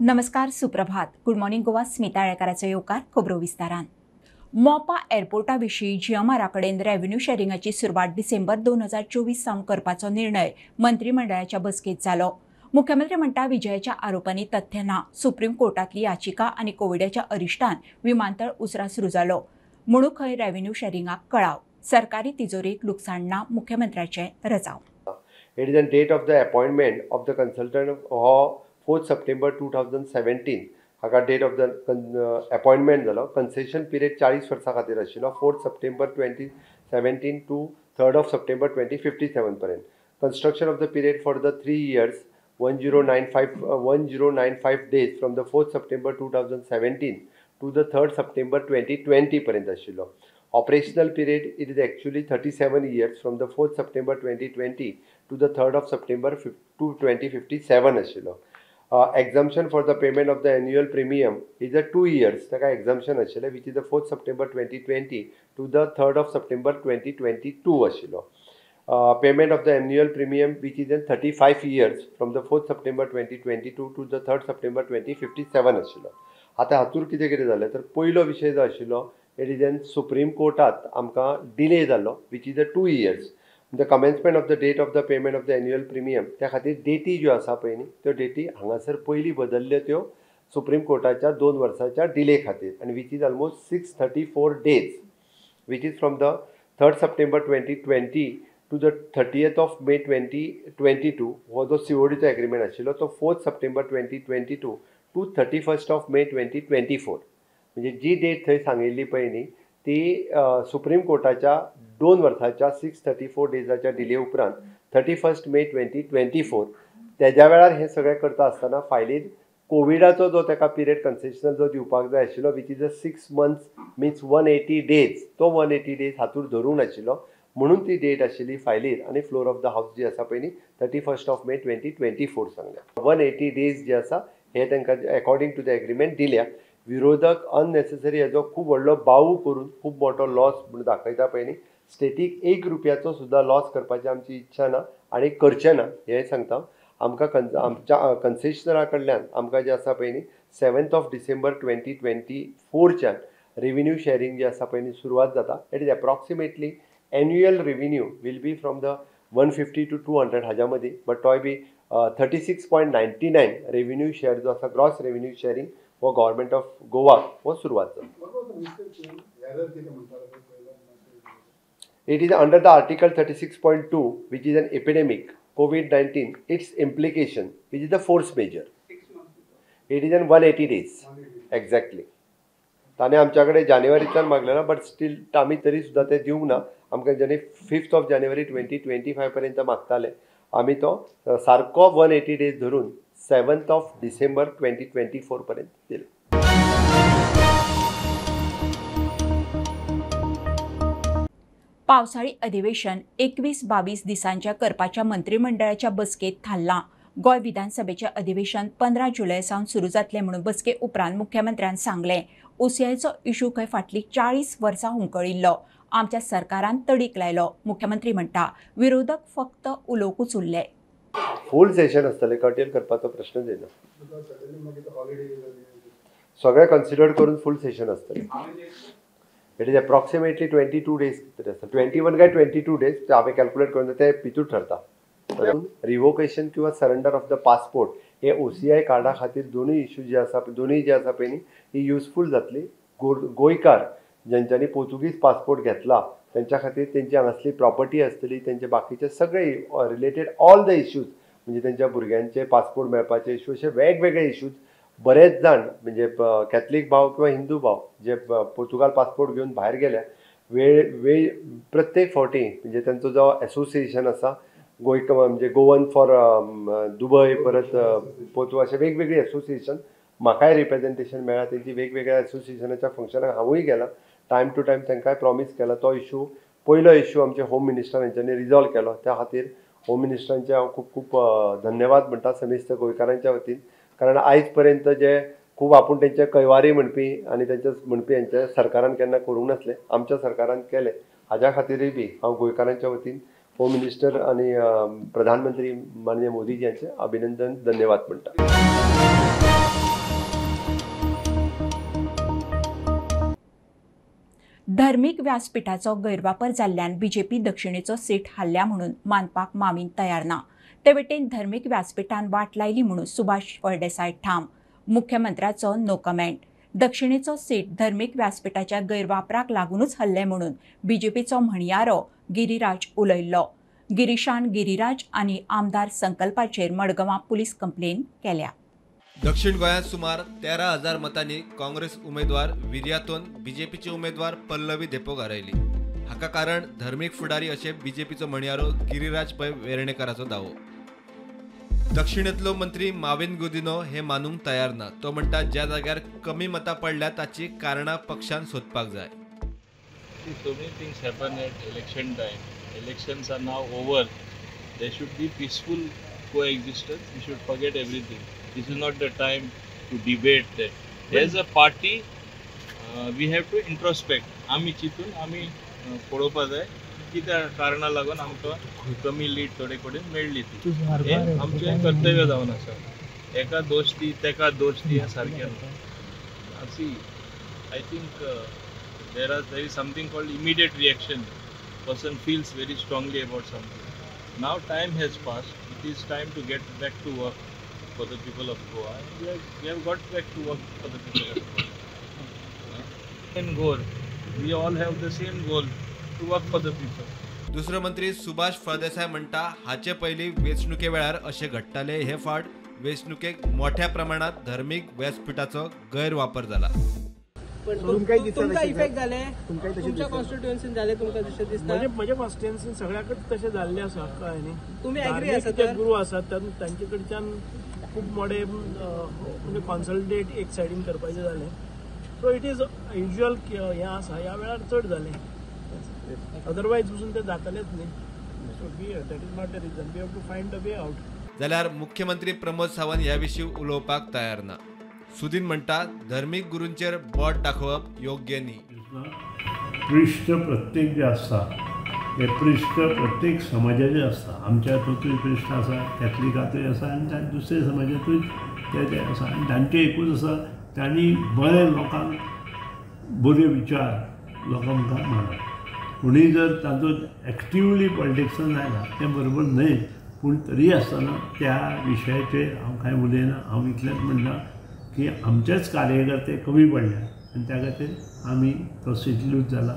नमस्कार, सुप्रभात. Good morning Goa. Smita येळकाराचो येवकार खबरो विस्तारान. मोपा एअरपोर्टा विशीं जीएमआरा कडेन रेव्हेन्यू शेअरिंगाची सुरवात डिसेंबर 2024 सावन करपाचो निर्णय मंत्रिमंडळाच्या बसकेंत जालो. मुख्यमंत्री म्हणटा विजयाच्या आरोपांनी तथ्य ना. सुप्रीम कोर्टातली याचिका आनी कोविडाच्या अरिश्टान विमानतळ उसरा सुरू जालो म्हणून खंय रेव्हेन्यू शेअरिंगाक कळाव. सरकारी तिजोरीक लुकसाण ना. मुख्यमंत्र्याचे रजाव. It is the date of the appointment of the consultant हो 4th September 2017 हाका डेट ऑफ द अपॉइंटमेंट जालो. कन्सेशन पिरियड 40 वर्सां खातीर आशिल्लो 4th September 2017 to 3rd of September 2057 पर्यंत. Construction of the period for the 3 years 1095 days from the 4th September 2017 to the 3rd September 2020 पर्यंत आशिल्लो. Operational period it is actually 37 years from the 4th September 2020 to the 3rd of September 2057 आशिल्लो. Exemption for the payment of the annual premium is a 2 years. ताका exemption आशिल्लें which is the 4th September 2020 to the 3rd of September 2022 आशिल्लो. Payment of the annual premium which is in 35 years from the 4th September 2022 to the 3rd September 2057 आशिल्लो. आता हातूर कितें कितें जालें तर पयलो विशय जो आशिल्लो इट इज इन सुप्रीम कोर्टात आमकां डिले जालो which is the 2 years. The commencement of the date of the payment of the annual premium त्या खातीर डेटी ज्यो आसा पळय न्ही त्यो डेटी हांगासर पयलीं बदलल्यो त्यो सुप्रीम कोर्टाच्या 2 वर्सांच्या डिले खातीर आनी which is almost 634 days which is from the 3rd September 2020 to the 30th of May 2022 हो जो सीओडीचो एग्रीमेंट आशिल्लो तो 4th September 2022 to 31st of May 2024 म्हणजे जी डेट थंय सांगिल्ली पळय न्ही ती सुप्रीम कोर्टाच्या 2 वर्सांच्या 634 डेजाच्या डिले उपरांत 31st May 2024 तेज्या वेळार हें सगळें करता आसतना फायलीन कोविडाचो जो ताका पिरियड कन्सेशनल जो दिवपाक जाय आशिल्लो which is 6 months means 180 days तो 180 days हातूर धरून आशिल्लो म्हणून ती डेट आशिल्ली फायलीर आनी फ्लोर ऑफ द हावस जी आसा पळय न्ही 31st of May 2024 सांगल्या. 180 days जे आसा हे तांकां अकॉर्डिंग टू द एग्रीमेंट दिल्या. विरोधक अननेसेसरी हेजो खूब व्हडलो बावू करून खूब मोठो लॉस म्हणून दाखयता पळय न्ही स्टेटीक 1 रुपयाचो सुद्दां लॉस करपाची आमची इच्छा ना आनी करचें ना हें सांगता. आमकां आमच्या कन्सेशनरा कडल्यान आमकां जें आसा पळय न्ही 7th of December 2024च्यान रेव्हेन्यू शेअरिंग जे आसा पळय न्ही सुरवात जाता. It is approximately annual revenue will be from the 150 to 200 हाज्या मदीं बट तोय बी 36.99 रेव्हेन्यू शेअर जो आसा ग्रॉस रेव्हेन्यू शेअरिंग हो गव्हर्मेंट ऑफ गोवा हो सुरवात जाता. It is under the Article 36.2 which is an epidemic COVID-19 its implication which is the force majeure. It is in 180 days exactly. ताणे आमच्या कडेन जानेवारींतल्यान मागलेला बट स्टील आमी तरी सुद्दां ते दिवंक ना. आमकां 5th of January 2025 पर्यंत मागताले आमी तो सारको 180 days धरून 7th of December 2024 पर्यंत दिलो. पावसाळी अधिवेशन 21-22 दिसांच्या करपाच्या मंत्रिमंडळाच्या बसकेत थारलां. गोंय विधानसभेचें अधिवेशन 15 जुलय सावन सुरू जातलें म्हणून बसके उपरांत मुख्यमंत्र्यान सांगलें. ओसीआयचो इशू खंय फाटलीं 40 वर्सां हुंकळिल्लो. आमच्या सरकारान तडीक लायलो. मुख्यमंत्री म्हणटा विरोधक फक्त उलोवंकूच उरले. फूल सेशन आसतलें कर्टेल करपाचो प्रश्न येना. सगळें कन्सिडर करून फूल सेशन आसतलें. इट इज एप्रॉक्सिमेटली 22 days 21 काय 22 days हांवें कॅल्क्युलेट करून ते भितूर ठरता. रिवोकेशन किंवा सरेंडर ऑफ द पासपोर्ट हे ओसीआय कार्डा खातीर दोनूय इशू जे आसा पळय न्ही ही युजफूल जातली. गोंयकार ज्यांच्यांनी पोर्तुगीज पासपोर्ट घेतला त्यांच्या खातीर तेंची हांगासली प्रॉपर्टी आसतली तेंचे बाकीचे सगळे रिलेटेड ऑल द इश्यूज म्हणजे त्यांच्या भुरग्यांचे पासपोर्ट मेळपाचे इशू अशे वेगवेगळे इश्यूज बरेच जाण म्हणजे कॅथलीक भाव किंवा हिंदू भाव जे पोर्तुगाल पासपोर्ट घेवन भायर गेल्या वेळ प्रत्येक फावटी म्हणजे त्यांचो जो एसोसिएशन आसा म्हणजे गोवन फॉर दुबय परत पोर्तुगाल अशे वेगवेगळी एसोसिएशन म्हाकाय रिप्रेझेंटेशन मेळ्ळा. तेंची वेगवेगळ्या एसोसिएशनाच्या फंक्शनाक हांवूय गेला. टायम टू टायम तांकांय प्रॉमीस केला तो इशू पयलो इशू आमचे होम मिनिस्टर हांच्यांनी रिजॉल्व केलो. त्या खातीर होम मिनिस्टरांचे हांव खूब खूब धन्यवाद म्हणटा समेस्त गोंयकारांच्या वतीन. कारण आयज पर्यंत जे खूब आपूण तेंचे कैवारी म्हणपी आनी तेंचे म्हणपी हेंचे सरकारान केन्ना करूंक नासले आमच्या सरकारान केले. हाज्या खातीरूय बी हांव गोंयकारांच्या वतीन होम मिनिस्टर आणि प्रधानमंत्री माननीय मोदीजी यांचे अभिनंदन धन्यवाद म्हणटा. धर्मीक व्यासपीठाचो गैरवापर जाल्ल्यान बीजेपी दक्षिणेचो सीट हारल्या म्हणून मानपाक मामीन तयार ना. ते वटेन धर्मीक व्यासपीठान वाट लायली म्हणून सुभाष फळदेसाय ठाम. मुख्यमंत्र्याचो नो कमेंट. दक्षिणेचो सीट धर्मीक व्यासपीठाच्या गैरवापराक लागूनच हल्ले म्हणून बीजेपीचो म्हणयारो गिरीराज उलयल्लो. गिरीशान गिरीराज आनी आमदार संकल्पाचेर मडगांवां पुलीस कंप्लेन केल्या. दक्षिण गोंयांत सुमार 13,000 मतांनी काँग्रेस उमेदवार विर्यातून बीजेपीचे उमेदवार पल्लवी देपोक हारयली. हाका कारण धर्मीक फुडारी अशें बीजेपीचो म्हणयारो गिरीराज पै वेर्णेकाराचो दावो. दक्षिणेंतलो मंत्री माविन गुदिनो हे मानूंक तयार ना. तो म्हणटा ज्या जाग्यार कमी मतां पडल्या ताची कारणां पक्षान सोदपाक जाय. So many things happen at election time. Elections are now over. There should be peaceful coexistence. We should forget everything. This is not the time to debate that. As a party, we have to introspect. आमी चिंतून आमी पळोवपा जाय कित्या कारणां लागून आमकां कमी लीड थोडे कडेन मेळ्ळी ती. हें आमचें कर्तव्य जावन आसा. एका दोश दी तेका दोश दी हें सारकें ना. See I think there is something called immediate reaction. Person feels very strongly about something. Now time has passed. It is time to get back to work for the people of Goa. We have got back to work for the people of Goa. Same goal. We all have the same goal to work for the people. दुसरो मंत्री सुभाष फळदेसाय म्हणटा हाचे पयलीं वेंचणुके वेळार अशें घडटाले. हे फावट वेंचणुकेक मोठ्या प्रमाणात धर्मीक व्यासपीठाचो गैरवापर जाला. पण तुमका इफेक्ट जाले तुमच्या कॉन्स्टिट्युएन्सीन जाले तुमका जशें दिसता. माझ्या कॉन्स्टिट्युएन्सीन सगळ्याकडेच तशें जाल्लें आसा कळ्ळें न्ही. तुम्ही एग्री आसात जे गुरू आसात तांचे कडच्यान खूब मोडे म्हणजे कॉन्सल्टेट एक सायडीन करपाचें जालें. सो इट इज युज्युअल हें आसा ह्या वेळार चड जालें. अदरवायज पसून तें जातलेंच न्ही. So that is not the reason. We have to find a way out. जाल्यार मुख्यमंत्री प्रमोद सावंत ह्या विशीं उलोवपाक तयार ना. सुदीन म्हणटा धर्मीक गुरूंचेर बोट दाखोवप योग्य न्ही. प्रिश्ट प्रत्येक जे आसता हे प्रिश्ट प्रत्येक समाजाचे आसता. आमच्या हातूंतूय प्रिश्ट आसा, कॅथलिकांतूय आसा आनी दुसऱ्या समाजांतूय ते आसा. आनी तांचे एकूच आसा तांणी बरे लोकांक बरे विचार लोकांक मांडप. कोणीय जर तातूंत एक्टिवली पॉलिटिक्सान आयला तें बरोबर न्हय. पूण तरी आसतना त्या विशयाचेर हांव कांय उलयना. हांव इतलेंच म्हणटा की आमचेच कार्यकर्ते कमी पडल्या आनी त्या खातीर आमी तो सिटलूच जाला.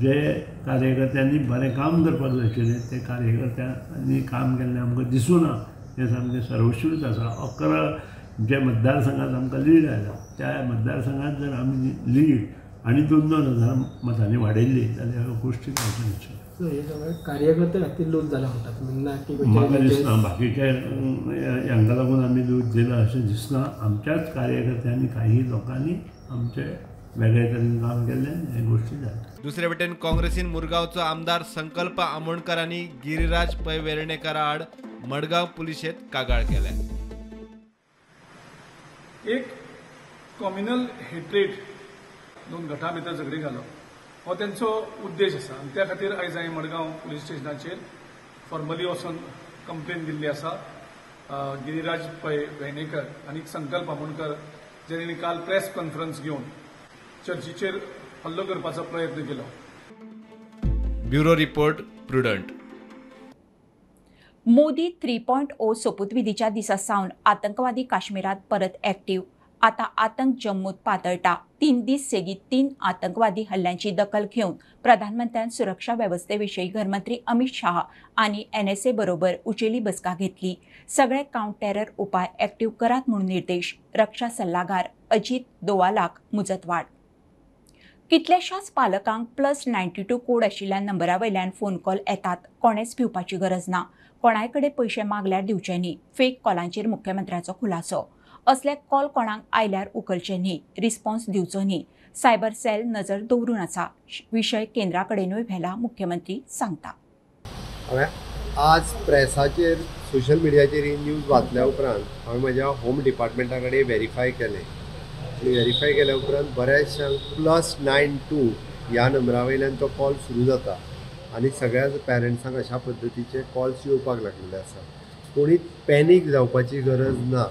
जे कार्यकर्त्यांनी बरें काम करपाक जाय आशिल्लें ते कार्यकर्त्यांनी काम केल्लें आमकां दिसूना. हें सामकें सर्वश्रूत आसा. 11 जे मतदारसंघात आमकां लीड आयला त्या मतदारसंघात जर आमी लीड आनी 2-2 हजार मतांनी वाडयल्ली जाल्यार गोश्टी जावच्यो. हे सगळे कार्यकर्ते खातीर लूज जाला म्हणटात. म्हणना की म्हाका दिसना बाकीच्या हांका लागून आमी लूज दिला अशें दिसना. आमच्याच कार्यकर्त्यांनी काही लोकांनी आमचे वेगळे तरेन काम केल्लें हे गोश्टी जाल्या. दुसरे वटेन काँग्रेसीन मुरगांवचो आमदार संकल्प आमोणकरांनी गिरीराज पै वेर्णेकारा आड मडगांव पुलिशेंत कागाळ केल्या. एक कॉम्युनल हेट्रेड 2 गटां भितर झगडी घालप हो त्यांचो उद्देश आसा. आनी त्या खातीर आयज हांवें मडगांव पुलीस स्टेशनाचेर फॉर्मली वचून कंप्लेन दिल्ली आसा. गिरीराज पै वेर्णेकर आनी संकल्प आमोणकर जेणी काल प्रेस कॉन्फरन्स घेवन चर्चीचेर हल्लो करपाचो प्रयत्न केलो. Bureau report Prudent. मोदी 3.0 सोपुतविधीच्या दिसा सावन आतंकवादी काश्मीरात परत एक्टिव्ह. आता आतंक जम्मूत पातळटा. 3 दीस सेगीत 3 आतंकवादी हल्ल्यांची दखल घेवन प्रधानमंत्र्यान सुरक्षा वेवस्थेविशीं गृहमंत्री अमित शाह आनी NSA बरोबर उंचेली बसका घेतली. सगळे काउंटर टेरर उपाय एक्टिव्ह करात म्हणून निर्देश. रक्षा सल्लागार अजित दोवालाक मुजतवाड. कितल्याशाच पालकांक +92 कोड आशिल्ल्या नंबरा वयल्यान फोन कॉल येतात. कोणेच भिवपाची गरज ना. कोणाय कडेन पयशे मागल्यार दिवचे न्ही. फेक कॉलांचेर मुख्यमंत्र्याचो खुलासो. असले कॉल कोणाक आयल्यार उखलचे न्ही. रिस्पॉन्स दिवचो न्ही. सायबर सेल नजर दवरून आसा. विशय केंद्रा कडेनूय व्हेला मुख्यमंत्री सांगता. आज प्रेसाचेर सोशल मिडियाचेर ही न्यूज वाचल्या उपरांत हांवें म्हज्या होम डिपार्टमेंटा कडेन व्हेरीफाय केलें. आनी व्हेरीफाय केल्या उपरांत बऱ्याचशांक +92 ह्या नंबरा वयल्यान तो कॉल सुरू जाता. आनी सगळ्या पॅरंट्सांक अशा पद्दतीचे कॉल्स येवपाक लागलेले आसा. कोणीच पॅनीक जावपाची गरज ना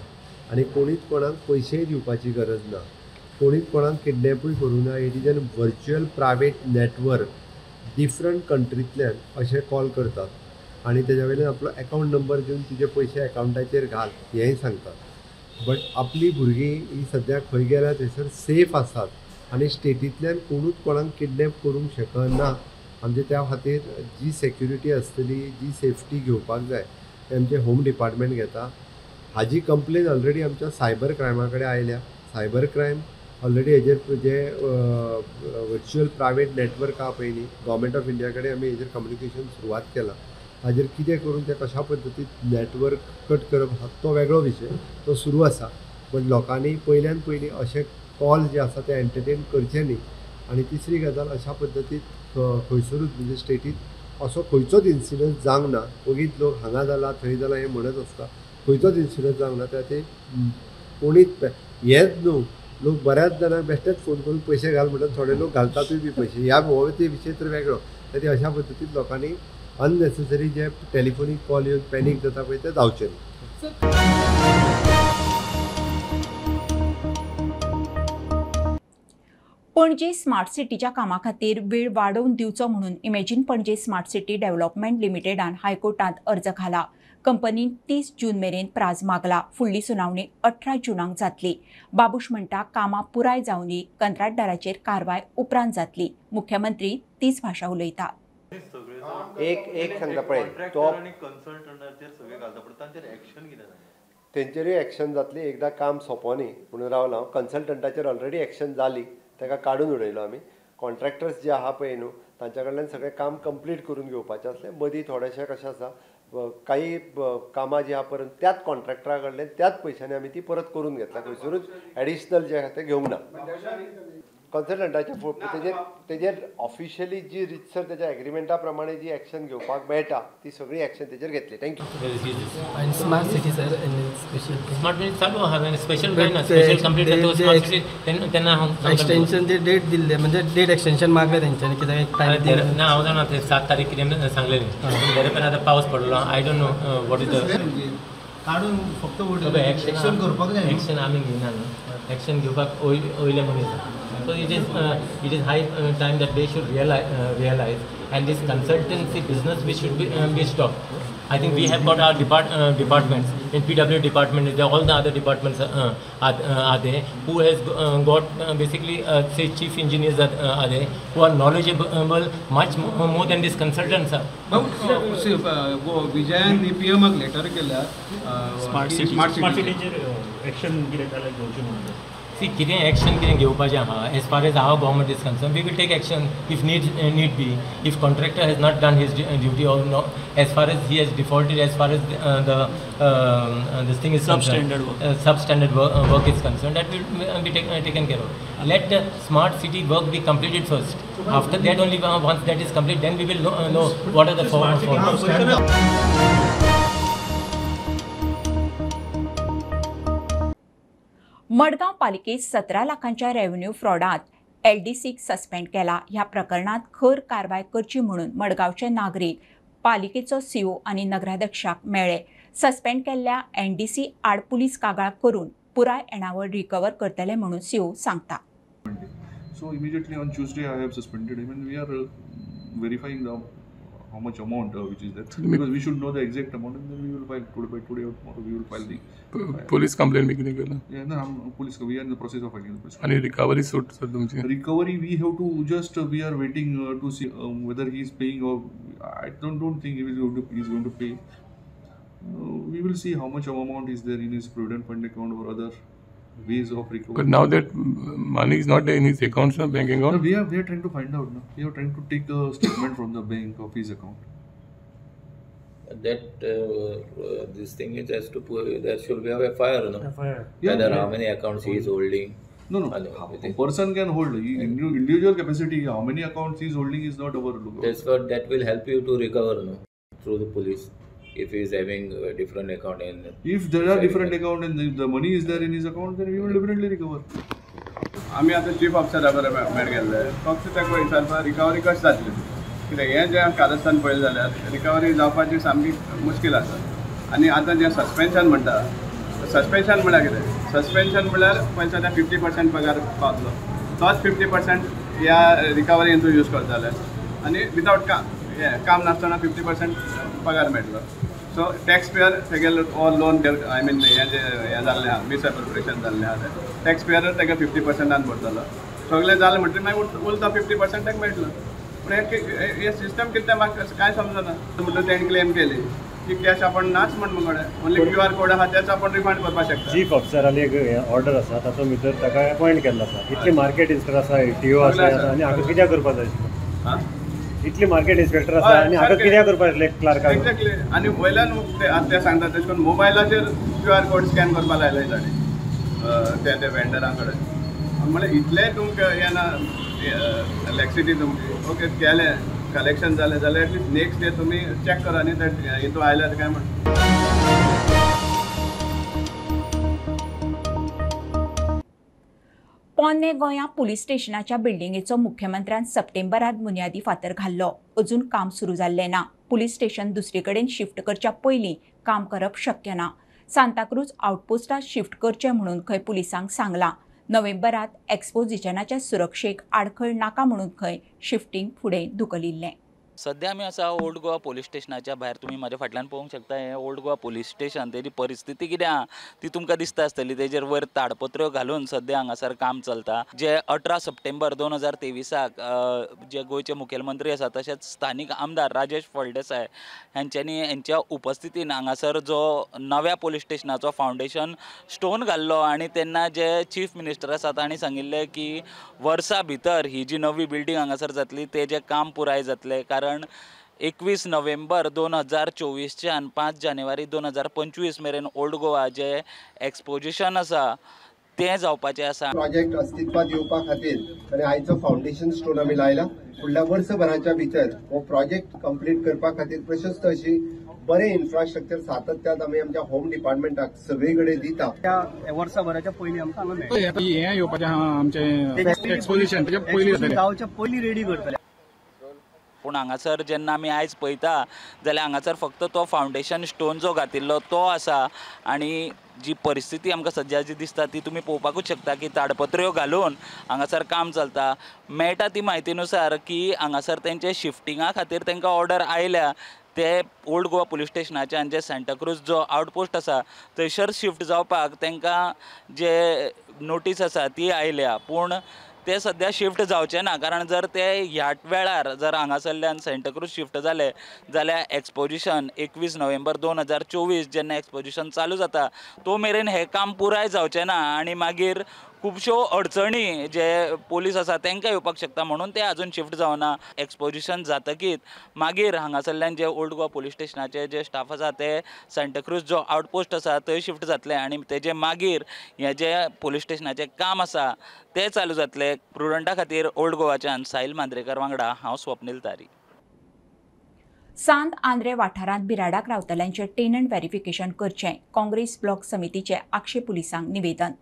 आनी कोणीच कोणाक पयशेय दिवपाची गरज ना. कोणीच कोणाक किडनॅपूय करूं ना. It is an virtual private network different कंट्रींतल्यान अशे कॉल करतात आनी तेज्या वयल्यान आपलो अकावंट नंबर दिवन तुजे पयशे अकावंटाचेर घाल हेंय सांगतात. बट आपली भुरगीं ही सद्याक खंय गेल्यार थंयसर सेफ आसात आनी स्टेटींतल्यान कोणूच कोणाक किडनॅप करूंक शकना. म्हणजे त्या खातीर जी सेक्युरिटी आसतली, जी सेफ्टी घेवपाक जाय ते आमचे होम डिपार्टमेंट घेता. हाजी कंप्लेन ऑलरेडी आमच्या सायबर क्रायमा कडेन आयल्या. सायबर क्रायम ऑलरेडी हेजेर जे वर्च्युअल प्रायवेट नेटवर्क आहा पळय न्ही, गव्हर्मेंट ऑफ इंडिया कडेन आमी हेजेर कम्युनिकेशन सुरवात केला. हाजेर कितें करून ते कशा पद्दतीन नेटवर्क कट करप तो वेगळो विशय, तो सुरू आसा. बट लोकांनी पयल्यान पयलीं अशे कॉल जे आसा ते एंटरटेन करचे न्ही. आनी तिसरी गजाल, अशा पद्दतीन खंयसरूच म्हणजे स्टेटींत असो खंयचोच इन्सिडंट जावंक ना. पयलींच लोक हांगा जाला थंय जाला हें म्हणत आसता, खंयचोच इन्सिडंट जावंक ना. त्या ते कोणीच हेंच न्हू, लोक बऱ्याच जाणांक बेश्टेच फोन करून पयशे घाल म्हणटात. थोडे लोक घालतातूय बी पयशे. ह्या हो ते विशय तर वेगळो. तर ते अशा पद्दतीन लोकांनी अननेसेसरी जे टेलिफोनीक कॉल येवन पॅनीक जाता पळय ते जावचे न्ही. पणजी स्मार्ट सिटीच्या कामा खातीर वेळ वाडोवन दिवचो म्हणून imagine Panaji smart city development लिमिटेडान हायकोर्टात अर्ज घाला. कंपनीन 30 जून मेरेन प्राज मागला. फुडली सुनावणी 18 जूनाक जातली. बाबूश म्हणटा कामां पुराय जावनी कंत्राटदाराचेर कारवाय उपरांत जातली. मुख्यमंत्री 30 भाशा उलयतात. एक सांगता पळय, तो तेंचेरूय एक्शन जातली. एकदां काम सोंपोनी म्हणून रावला हांव. कन्सल्टंटाचेर ऑलरेडी एक्शन जाली, ताका काडून उडयलो आमी. कॉन्ट्रॅक्टर्स जे आहा पळय न्हू, तांच्या कडल्यान सगळें काम कंप्लीट करून घेवपाचें असलें. मदीं थोडेशें कशें आसा, काही कामां जी आहा परत त्याच कॉन्ट्रॅक्टरा कडल्यान त्याच पयशांनी आमी ती परत करून घेतला. खंयसरूच एडिशनल जे आहा ते घेवंक ना. कन्सल्टंटाच्या तेजेर ऑफिशियली जी रितसर तेज्या एग्रीमेंटा प्रमाणे जी एक्शन घेवपाक मेळटा ती सगळी एक्शन तेजेर घेतली. Thank you. Smart city sir smart city चालू आहा स्पेशल स्पेशल कंप्लीट जातो स्मार्ट सिटी तेन्ना एक्सटेंशन ते डेट दिल्ले म्हणजे डेट एक्सटेंशन मागले तेंच्यांनी कित्याक एक टायम दिला ना. हांव जाणा ते 7 तारीख कितें सांगलेलें. तेरे पण आतां पावस पडलो. I don't know what is the काडून फक्त एक्शन करपाक जाय. एक्शन आमी घेयना न्हू. एक्शन घेवपाक वयले मनीस. So it is high time that they should realize, and this consultancy business we should be stopped. I think we have got our departments in PW department. All the other departments are there who has got basically say chief engineers are there who are knowledgeable much more than these consultants are. विजयान PM letter केल्या smart सिटीचेर action कितें जाल्यार घेवचें म्हणून. See, कितें action कितें घेवपाचें आहा. As far as our government is concern, we will take action if need be. If contractor has not done his duty or no as far as he has defaulted as far as this thing is substandard work is concerned, that will be taken care of. Let the smart city work be completed first. After that only, once that is complete, then we will know what are the forward. Madgaon पालिकेत 17 लाखांच्या revenue फ्रॉडांत LDCक suspend केला. ह्या प्रकरणात खर कारवाय करची म्हणून मडगांवचे नागरीक पालिकेचो CO आनी नगराध्यक्षाक मेळ्ळे. सस्पेंड केल्ल्या NDC आड पुलीस कागाळ करून पुराय येणावळ रिकवर करतले म्हणून CO सांगता. So immediately on Tuesday I have suspended him and we are verifying how much amount which is there, because we should know the exact amount and then we will file today or tomorrow we will file the police complaint making केला. Yeah, no, police we are in the process of filing the police. आणि recovery suit sir तुमची. Recovery we have to just we are waiting to see whether he is paying or I don't think he is going to pay. We will see how much amount is there in his provident fund account or other ways of recovery. But now that money is not in his account, no, bank account. No, we are trying to find out now. We are trying to take a statement from the bank of his account. That this thing is has to there should be a FIR, no? FIR. Whether how many accounts he is holding. No. A person can hold. Individual capacity, how many accounts he is holding is not our look. That's what that will help you to recover, no? Through the police. If he is having a different account and if there are different account and the money is there in his account, then we will definitely recover. आम्ही आता chief ऑफिसरा मेळ गेल्ले. फक्त ताका विचारपाक recovery कशी जातली कित्याक हें जें कारस्थान पळयलें जाल्यार रिकवरी जावपाची सामकी मुश्कील आसा. आनी आतां जें सस्पेन्शन म्हणटा, सस्पेन्शन म्हळ्यार कितें सस्पेन्शन म्हळ्यार पयलीं सद्या 50% पगार पावतलो, तोच 50% ह्या रिकवरी हितून यूज करताले आनी विदावट काम नासतना 50% पगार मेळटलो. सो टॅक्स पेयर तेगेलो लोन आय मीन हें जाल्लें आहा, मिसएप्रोप्रिएशन जाल्लें आहा तें टॅक्स पेयर तेगे 50%आन भरतलो. सगळें जालें म्हणटकीर मागीर उरता 50% ताका मेळटलो. पूण हे सिस्टम कितें म्हाका कांय समजना. म्हणटून तेणें क्लेम केली की कॅश आपण नाच म्हणून कडेन ओन्ली QR कोड आहा तेच आपण रिफंड करपाक शकता. चीफ ऑफिसराली एक ऑर्डर आसा तातूंत भितर ताका अपॉयंट केल्लो आसा. इतली मार्केट इन्स्पेक्टर आसा, TO आसा आनी हाका कित्याक करपाक जाय आशिल्लो? इतली मार्केट इन्स्पेक्टर आसा आनी हाका कित्याक करपाक जाय क्लार्काक? एक्झॅक्टली. आनी वयल्यान ते सांगता तशें करून मोबायलाचेर QR कोड स्कॅन करपाक लायले ताणें ते वेंडरां कडेन. म्हळ्यार इतलें तुमकां हें ना लॅक्सिटी तुमची ओके केलें कलेक्शन जालें जाल्यार एटलीस्ट नेक्स्ट डे तुमी चॅक करा न्ही तें हितून आयल्यार काय म्हण. पोन्ने गोंया पुलीस स्टेशनाच्या बिल्डिंगेचो मुख्यमंत्र्यान सप्टेंबरांत बुन्यादी फातर घाल्लो. अजून काम सुरू जाल्लें ना. पुलीस स्टेशन दुसरे कडेन शिफ्ट करच्या पयलीं काम करप शक्य ना. सांताक्रूज आउटपोस्टात शिफ्ट करचें म्हणून खंय पुलिसांक सांगलां. नोव्हेंबरांत एक्सपोजिशनाच्या सुरक्षेक आडखळ नाका म्हणून खंय शिफ्टिंग फुडें धुकलिल्लें. सध्या आमी आसा ओल्ड गोवा पुलीस स्टेशनाच्या भायर. तुमी म्हाज्या फाटल्यान पळोवंक शकता हें ओल्ड गोवा पुलीस स्टेशन. तेजी परिस्थिती कितें आहा ती तुमकां दिसता आसतली. तेजेर वयर ताडपत्र्यो घालून सध्या हांगासर काम चलता. जे 18 सप्टेंबर 2023 जे गोंयचे मुखेलमंत्री आसा तशेंच स्थानीक आमदार राजेश फळदेसाय हांच्या उपस्थितीन हांगासर जो नव्या पुलीस स्टेशनाचो फावंडेशन स्टोन घाल्लो आनी तेन्ना जे चीफ मिनिस्टर आसा तांणी सांगिल्लें की वर्सा भितर ही जी नवी बिल्डींग हांगासर जातली तेजें काम पुराय जातलें. कारण 21 नोव्हेंबर 2024च्यान 5 जानेवारी 2025 मेरेन ओल्ड गोवा जे एक्सपोजिशन आसा तें जावपाचें आसा. प्रोजेक्ट अस्तित्वात येवपा खातीर आनी आयचो फावंडेशन स्टोन आमी लायला. फुडल्या वर्सभराच्या भितर हो प्रोजेक्ट कंप्लीट करपा खातीर प्रशस्त अशी बरें इन्फ्रास्ट्रक्चर सातत्यान आमी आमच्या होम डिपार्टमेंटाक सगळे कडेन दिता. त्या वर्साभराच्या पयलीं आमकां हांगा मेळटा. हें येवपाचें आहा आमचें एक्सपोजिशन तेच्या पयलीं जावच्या पयलीं रेडी करतले. पूण हांगासर जेन्ना आमी आयज पळयता जाल्यार हांगासर फक्त तो फावंडेशन स्टोन जो घातिल्लो तो आसा आनी जी परिस्थिती आमकां सद्या जी दिसता ती तुमी पळोवपाकूच शकता की ताडपत्र्यो घालून हांगासर काम चलता. मेळटा ती म्हायतीनुसार की हांगासर तेंचे शिफ्टिंगा खातीर तांकां ऑर्डर आयल्या. ते ओल्ड गोवा पुलीस स्टेशनाच्यान जे सांताक्रूज जो आउटपोस्ट आसा थंयसर शिफ्ट जावपाक तांकां जे नोटीस आसा ती आयल्या. पूण ते सध्या शिफ्ट जावचे ना. कारण जर ते ह्या वेळार जर हांगासरल्यान सांताक्रूज शिफ्ट जाले जाल्यार एक्सपोजिशन 21 नोव्हेंबर 2024 जेन्ना एक्सपोजिशन चालू जाता तो मेरेन हें काम पुराय जावचें ना आनी मागीर खुबश्यो अडचणी जे पोलीस आसा तांकां येवपाक शकता म्हणून ते आजून शिफ्ट जावना. एक्सपोजिशन जातकीत मागीर हांगासरल्यान जे ओल्ड गोवा पुलीस स्टेशनाचे जे स्टाफ आसा ते सांताक्रूज जो आउटपोस्ट आसा थंय शिफ्ट जातले आनी तेजे मागीर हें जे पुलीस स्टेशनाचें काम आसा तें चालू जातलें. प्रुडंटा खातीर ओल्ड गोवाच्यान साहिल मांद्रेकर वांगडा हांव स्वप्नील तारी. सांत आंद्रे वाठारांत बिराडाक रावतल्यांचें टेनंट व्हेरिफिकेशन करचें काँग्रेस ब्लॉक समितीचे आक्षे पुलिसांक निवेदन.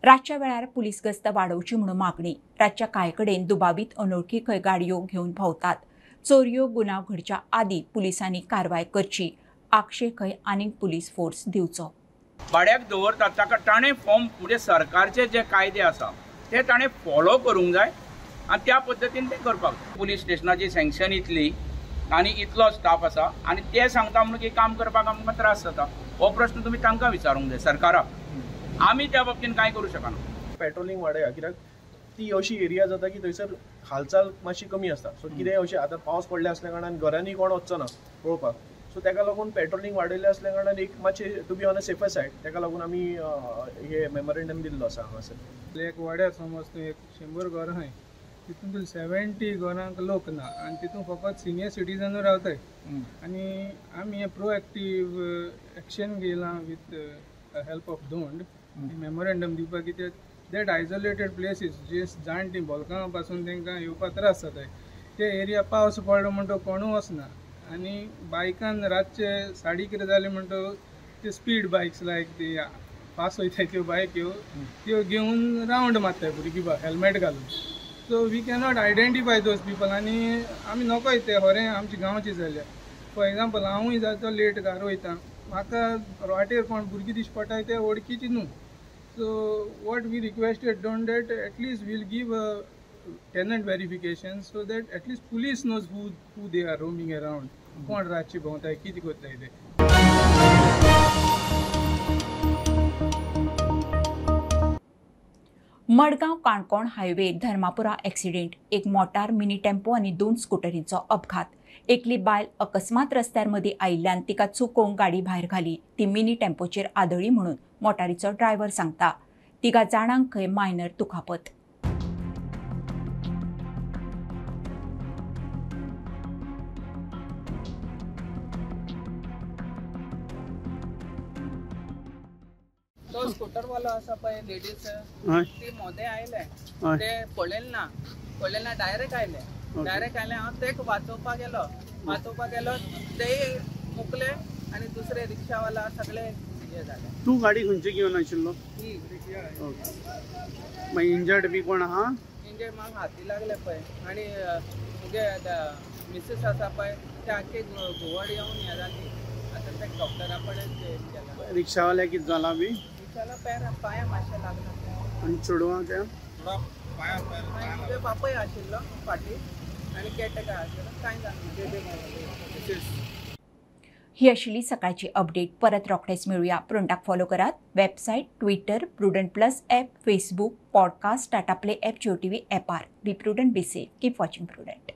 रातच्या वेळार पुलीस गस्त वाडोवची म्हणून मागणी. रातच्या कांय कडेन दुबावीत अनोळखी खंय गाडयो घेवन भोंवतात. चोरयो गुन्यांव घडच्या आदीं पुलिसांनी कारवाय करची. आक्षे खंय आनीक पुलीस फोर्स दिवचो. भाड्याक दवरतात ताका ताणें फॉर्म फुडें सरकारचे जे कायदे आसा ते ताणें फॉलो करूंक जाय आनी त्या पद्दतीन तें करपाक जाय. पुलीस स्टेशनाची सँक्शन इतली आनी इतलो स्टाफ आसा आनी ते सांगता म्हणून की काम करपाक आमकां त्रास जाता. हो प्रश्न तुमी तांकां विचारूंक जाय सरकाराक. आमी त्या बाबतीन कांय करूं शकना. पेट्रोलिंग वाडया कित्याक ती अशी एरिया जाता की थंयसर हालचाल मातशी कमी आसता. सो कितेंय अशें आतां पावस पडले असल्या कारणान घरांनी कोण वचचो ना पळोवपाक. सो ताका लागून पेट्रोलिंग वाडयल्लें असल्या कारणान एक मातशें to be on a safer side ताका लागून आमी हे मेमोरेंडम दिल्लो आसा हांगासर. एक वाड्यार समज तूं एक 100 घरां आहाय तितून 70 घरांक लोक ना आनी तितून फकत सिनियर सिटीजन रावताय आनी आमी हे प्रोएक्टीव एक्शन घेयलां विथ हेल्प ऑफ दोंड मेमोरेंडम दिवपाक. कित्याक दॅट आयसोलेटेड प्लेसीस जे जाणटी बॉलकां पासून तांकां येवपाक त्रास जाताय ते एरिया पावस पडलो म्हणटो कोणूय वचना आनी बायकान रातचे 3:30 कितें जालें म्हणटो ते स्पीड बायक्स लायक ती पास वयताय त्यो बायक्यो त्यो घेवन रावंड मारताय भुरगीं हेल्मेट घालून. So we cannot identify those people आनी आमी नकोय ते खरें आमचे गांवचे जाल्यार. फॉर एग्जाम्पल हांवूय जाता लेट घरा वयता म्हाका वाटेर कोण भुरगीं दिश्टी पडटाय ते वळखीची न्हू. So what we requested done that at least we'll give a tenant verification so that at least police knows who they are roaming around. कोण रातची भोंवताय कितें करताय ते. Margao Canacona highway Dharmapura accident. एक मोटार मिनी टेम्पो आनी 2 स्कुटरींचो अपघात. एकली बायल अकस्मात रस्त्यार मदीं आयिल्ल्यान तिका चुकोवन गाडी भायर घाली. ती मिनी टेम्पोचेर आदळी म्हणून मोटारीचो ड्रायव्हर सांगता. 3 जाणांकय मायनर दुखापत. तो स्कूटरवालो आसा पळय लेडीज ती मोदे आयले ते पळयले ना डायरेक्ट आयले हांव तेक वाचोवपाक गेलो ते मुकले आनी दुसरे रिक्षावाला सगळे हे जाले. तू गाडी खंयची घेवन आशिल्लो? मागीर इंजर्ड बी कोण आहा? इंजर्ड म्हाका हाती लागले पळय आनी मुगे मिसेस आसा पळय ते आख्खे घुवड येवन हे जाली. आतां ते डॉक्टरा कडेन रिक्षावाल्या कितें जाला बी? पांयां मातशें लागला. आनी चेडवां त्या तुगे बापूय आशिल्लो फाटी आनी केटेकार आशिल्लो कांय जालें. ही आशिल्ली सकाळची अपडेट. परत रोखडेच मेळुया. प्रुडंटाक फॉलो करात. Website, Twitter, Prudent plus app, Facebook, podcast, Tata Play app, Jio TV ॲपार. Be Prudent, be safe. Keep watching prudent.